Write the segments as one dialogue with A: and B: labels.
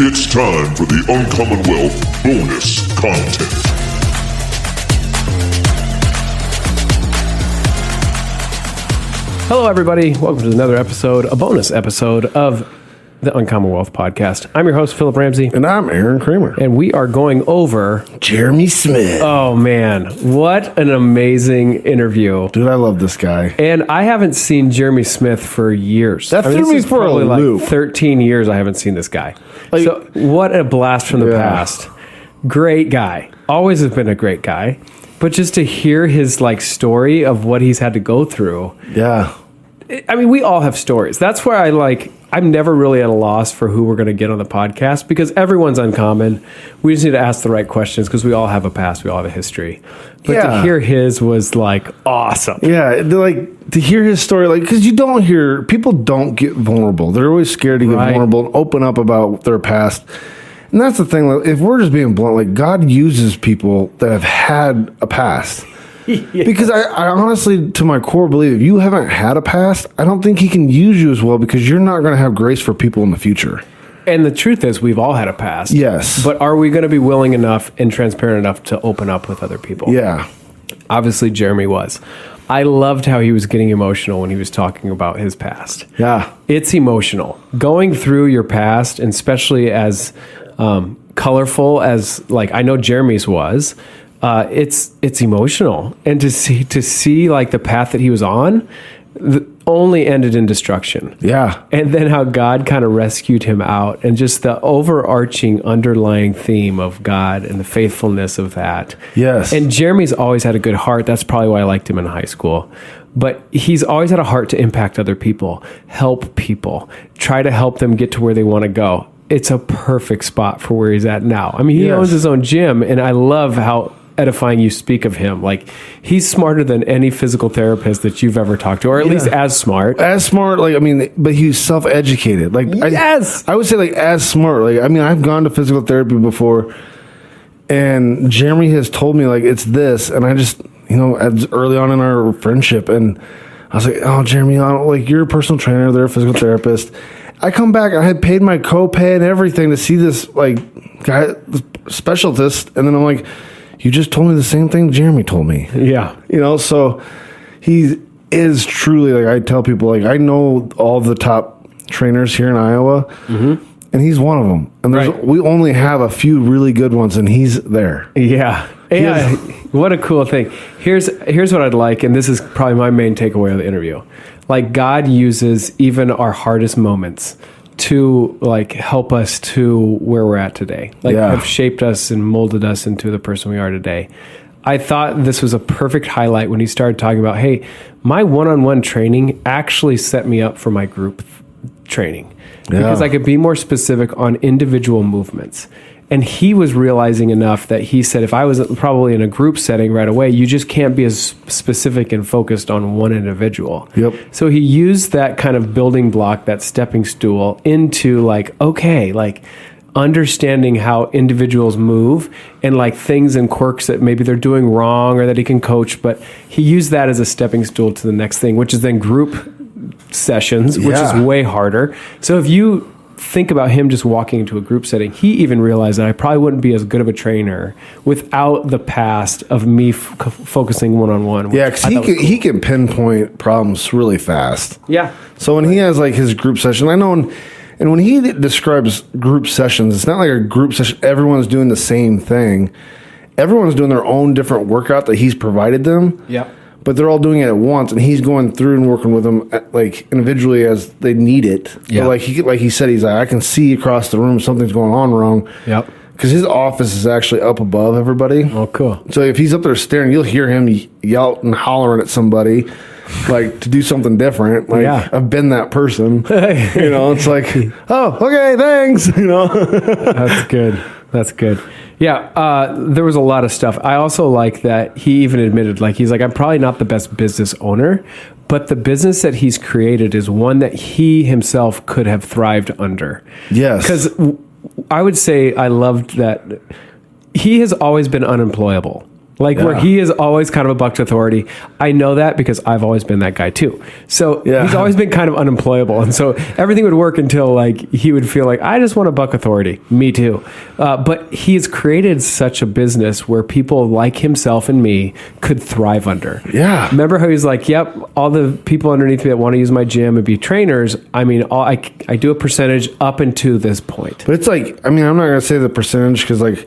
A: It's time for the Uncommon Wealth bonus content.
B: Hello, everybody. Welcome to another episode, a bonus episode of the Uncommon Wealth Podcast. I'm your host, Philip Ramsey.
C: And I'm Aaron Kramer.
B: And we are going over
C: Jeremy Smith.
B: Oh, man. What an amazing interview.
C: Dude, I love this guy.
B: And I haven't seen Jeremy Smith for years.
C: That threw me for a loop.
B: 13 years I haven't seen this guy.
C: Like,
B: so what a blast from the past. Great guy. Always has been a great guy. But just to hear his story of what he's had to go through.
C: Yeah.
B: I mean, we all have stories. That's where I'm never really at a loss for who we're going to get on the podcast because everyone's uncommon. We just need to ask the right questions because we all have a past. We all have a history. But to hear his was awesome.
C: Yeah. To hear his story, because people don't get vulnerable. They're always scared to get vulnerable and open up about their past. And that's the thing. If we're just being blunt, God uses people that have had a past. Yeah. Because I honestly, to my core, believe if you haven't had a past, I don't think he can use you as well because you're not going to have grace for people in the future.
B: And the truth is, we've all had a past.
C: Yes.
B: But are we going to be willing enough and transparent enough to open up with other people?
C: Yeah.
B: Obviously, Jeremy was. I loved how he was getting emotional when he was talking about his past.
C: Yeah.
B: It's emotional. Going through your past, and especially as colorful as, I know Jeremy's was, it's emotional, and to see the path that he was on only ended in destruction.
C: Yeah.
B: And then how God kind of rescued him out, and just the overarching underlying theme of God and the faithfulness of that.
C: Yes.
B: And Jeremy's always had a good heart. That's probably why I liked him in high school. But he's always had a heart to impact other people, help people, try to help them get to where they want to go. It's a perfect spot for where he's at now. I mean, he owns his own gym, and I love how edifying you speak of him. He's smarter than any physical therapist that you've ever talked to, or at least as smart.
C: But he's self-educated.
B: Yes.
C: I would say as smart. I've gone to physical therapy before, and Jeremy has told me it's this, and I just, as early on in our friendship, and I was like, oh, Jeremy, you're a personal trainer, they're a physical therapist. I come back, I had paid my copay and everything to see this guy, specialist, and then I'm like, you just told me the same thing Jeremy told me.
B: Yeah.
C: So he is truly, I tell people, I know all the top trainers here in Iowa, and he's one of them. And we only have a few really good ones, and he's there.
B: Yeah. Yeah. What a cool thing. Here's what I'd like, and this is probably my main takeaway of the interview. God uses even our hardest moments to help us to where we're at today. Have shaped us and molded us into the person we are today. I thought this was a perfect highlight when he started talking about, hey, my one-on-one training actually set me up for my group training because I could be more specific on individual movements. And he was realizing enough that he said, if I was probably in a group setting right away, you just can't be as specific and focused on one individual.
C: Yep.
B: So he used that kind of building block, that stepping stool, into understanding how individuals move and things and quirks that maybe they're doing wrong or that he can coach. But he used that as a stepping stool to the next thing, which is then group sessions, which is way harder. So if you think about him just walking into a group setting, he even realized that I probably wouldn't be as good of a trainer without the past of me focusing one-on-one.
C: Yeah, because he can pinpoint problems really fast.
B: Yeah.
C: So when he has his group session, I know, and when he describes group sessions, it's not like a group session, everyone's doing the same thing. Everyone's doing their own different workout that he's provided them.
B: Yep.
C: But they're all doing it at once, and he's going through and working with them individually as they need it.
B: Yeah.
C: But he said, he's I can see across the room something's going on wrong.
B: Yep.
C: Because his office is actually up above everybody.
B: Oh, cool.
C: So if he's up there staring, you'll hear him yell and hollering at somebody, to do something different. I've been that person. It's oh, okay, thanks.
B: That's good. That's good. Yeah, there was a lot of stuff. I also like that he even admitted, he's I'm probably not the best business owner, but the business that he's created is one that he himself could have thrived under.
C: Yes.
B: Because I would say I loved that he has always been unemployable. Like where
C: Yeah.
B: he is always kind of a buck to authority. I know that because I've always been that guy too. So
C: Yeah.
B: he's always been kind of unemployable. And so everything would work until like he would feel like, I just want a buck authority. Me too. But he has created such a business where people like himself and me could thrive under.
C: Yeah.
B: Remember how he's like, yep, all the people underneath me that want to use my gym and be trainers, I mean, I do a percentage up until this point.
C: But it's like, I mean, I'm not gonna say the percentage because like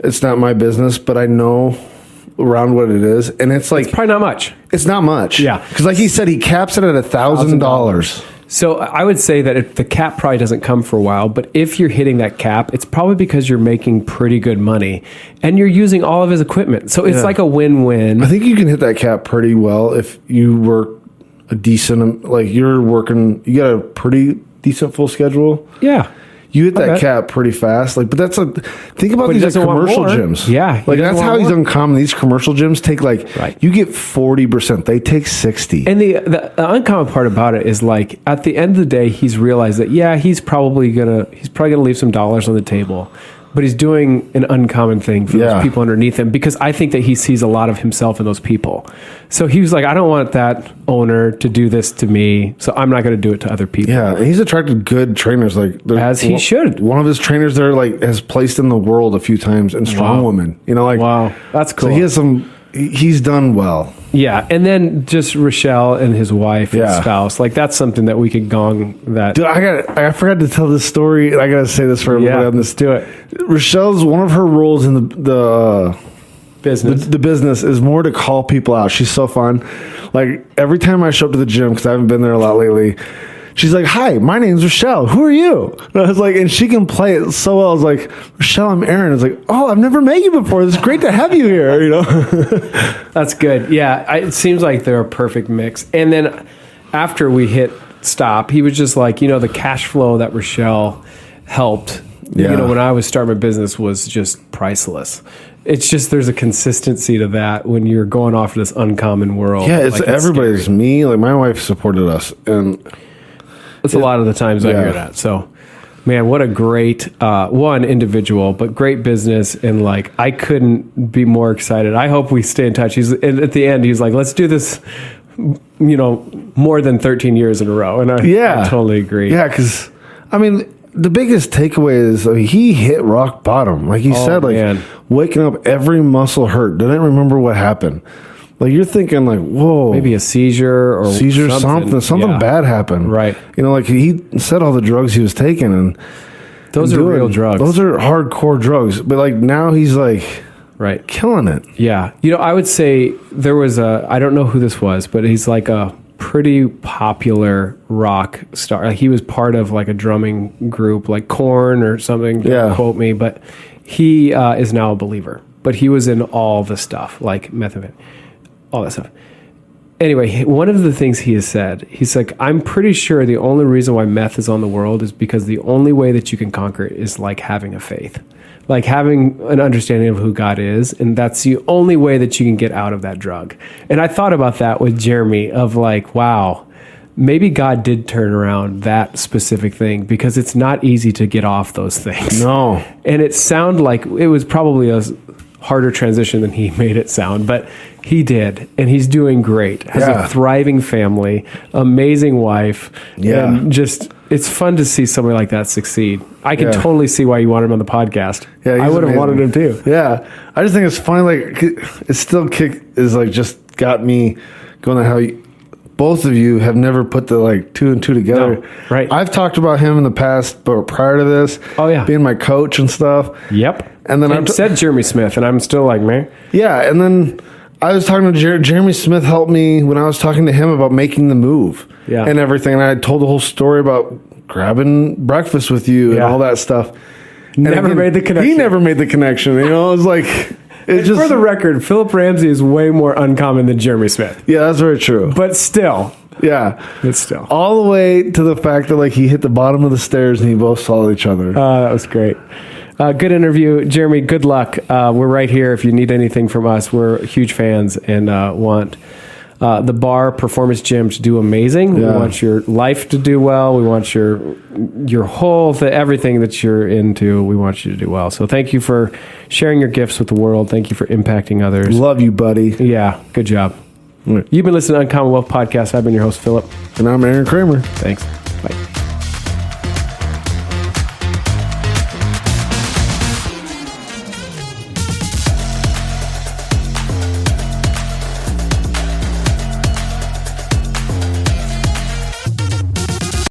C: it's not my business, but I know around what it is, and it's like
B: Probably not much.
C: it's not much.
B: Yeah.
C: because like he said, he caps it at $1,000.
B: So I would say that if the cap probably doesn't come for a while, but if you're hitting that cap, it's probably because you're making pretty good money and you're using all of his equipment. So it's
C: Yeah.
B: like a win-win.
C: I think you can hit that cap pretty well if you work a decent, like you're working, you got a pretty decent full schedule.
B: Yeah.
C: You hit that
B: bet.
C: cap pretty fast. Like, but that's a think about
B: But he
C: these like
B: doesn't want
C: commercial
B: more.
C: gyms.
B: Yeah, he
C: like
B: doesn't
C: that's
B: want
C: how he's
B: more.
C: uncommon. These commercial gyms take like
B: Right.
C: you get 40%. They take 60.
B: And the uncommon part about it is like at the end of the day, he's realized that, yeah, he's probably gonna leave some dollars on the table, but he's doing an uncommon thing for
C: Yeah.
B: those people underneath him because I think that he sees a lot of himself in those people. So he was like, I don't want that owner to do this to me, so I'm not going to do it to other people.
C: Yeah, and he's attracted good trainers. Like
B: As he should.
C: One of his trainers there like has placed in the world a few times in strongwoman. You know, like
B: Wow, that's cool.
C: So he has some. He's done well.
B: Yeah, and then just Rochelle and his wife and
C: Yeah.
B: spouse, like that's something that we could gong that.
C: Dude, I forgot to tell this story, and I gotta say this for everybody
B: Yeah,
C: on
B: let's
C: this.
B: do it.
C: Rochelle's one of her roles in the
B: Business.
C: the business is more to call people out. She's so fun. Like every time I show up to the gym, because I haven't been there a lot lately, she's like, "Hi, my name's Rochelle. Who are you?" And I was like, and she can play it so well. I was like, "Rochelle, I'm Aaron." I was like, "Oh, I've never met you before. It's great to have you here." You know?
B: That's good. Yeah, it seems like they're a perfect mix. And then after we hit stop, he was just like, the cash flow that Rochelle helped,
C: Yeah.
B: when I was starting my business was just priceless. It's just there's a consistency to that when you're going off to this uncommon world.
C: Yeah, it's
B: Like,
C: everybody's me. Like my wife supported us, and
B: It's a lot of the times I
C: Yeah.
B: hear that. So, man, what a great one individual, but great business, and like I couldn't be more excited. I hope we stay in touch. And at the end, he's like, "Let's do this." More than 13 years in a row, and I totally agree.
C: Yeah, because I mean, the biggest takeaway is he hit rock bottom. Like he said, like
B: man.
C: waking up, every muscle hurt. Didn't remember what happened. Like you're thinking, like, whoa,
B: Maybe a seizure or
C: seizure, something
B: Yeah.
C: bad happened.
B: Right.
C: Like he said all the drugs he was taking, and
B: Those are real drugs.
C: Those are hardcore drugs. But like now he's like
B: right.
C: killing it.
B: Yeah. I would say there was I don't know who this was, but he's like a pretty popular rock star. Like he was part of like a drumming group like Korn or something. Don't
C: Yeah.
B: quote me, but he is now a believer. But he was in all the stuff like methamphetamine, all that stuff. Anyway, one of the things he has said, he's like, I'm pretty sure the only reason why meth is on the world is because the only way that you can conquer it is like having a faith, like having an understanding of who God is. And that's the only way that you can get out of that drug. And I thought about that with Jeremy of like, wow, maybe God did turn around that specific thing because it's not easy to get off those things.
C: No.
B: And it sounded like it was probably a harder transition than he made it sound, but he did, and he's doing great. Has
C: Yeah.
B: a thriving family, amazing wife,
C: Yeah.
B: and just it's fun to see somebody like that succeed. I can
C: Yeah.
B: totally see why you wanted him on the podcast.
C: Yeah,
B: I
C: he's
B: would have
C: amazing.
B: wanted him too.
C: Yeah, I just think it's funny. Like it still is like just got me going. How both of you have never put the like 2 and 2 together.
B: No, right.
C: I've talked about him in the past, but prior to this,
B: Oh, yeah.
C: being my coach and stuff.
B: Yep.
C: And then
B: I've said Jeremy Smith, and I'm still like, man,
C: Yeah, and then I was talking to Jeremy Smith. Helped me when I was talking to him about making the move.
B: Yeah.
C: and everything. And I told the whole story about grabbing breakfast with you and
B: Yeah.
C: all that stuff.
B: never
C: And
B: made the connection.
C: He never made the connection. It was like it's just
B: for the record, Philip Ramsey is way more uncommon than Jeremy Smith,
C: yeah, that's very true.
B: but still,
C: Yeah.
B: it's still.
C: All the way to the fact that like he hit the bottom of the stairs and he both saw each other.
B: That was great. Good interview, Jeremy. Good luck. We're right here. If you need anything from us, we're huge fans and want the bar performance gym to do amazing.
C: Yeah.
B: We want your life to do well. We want your whole everything that you're into. We want you to do well. So thank you for sharing your gifts with the world. Thank you for impacting others.
C: Love you, buddy.
B: Yeah, good job.
C: Right.
B: You've been listening to Uncommon Wealth Podcast. I've been your host, Philip.
C: And I'm Aaron Kramer.
B: Thanks.